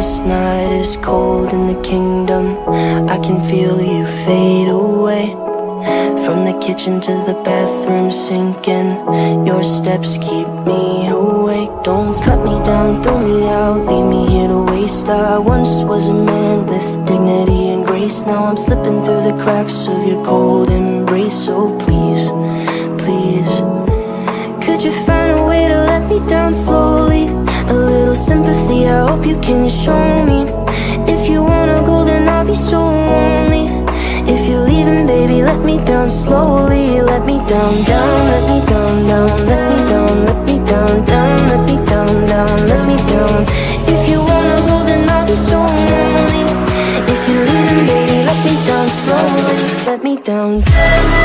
This night is cold in the kingdom. I can feel you fade away. From the kitchen to the bathroom sinking, your steps keep me awake. Don't cut me down, throw me out, leave me here to waste. I once was a man with dignity and grace. Now I'm slipping through the cracks of your cold embrace. So please, please, could you find a way to let me down slowly? A little sympathy, I hope you can show me. If you wanna go, then I'll be so lonely. If you're leaving, baby, let me down slowly. Let me down, down, let me down, down, let me down, let me down, down, let me down, down, let me down. If you wanna go, then I'll be so lonely. If you're leaving, baby, let me down slowly. Let me down.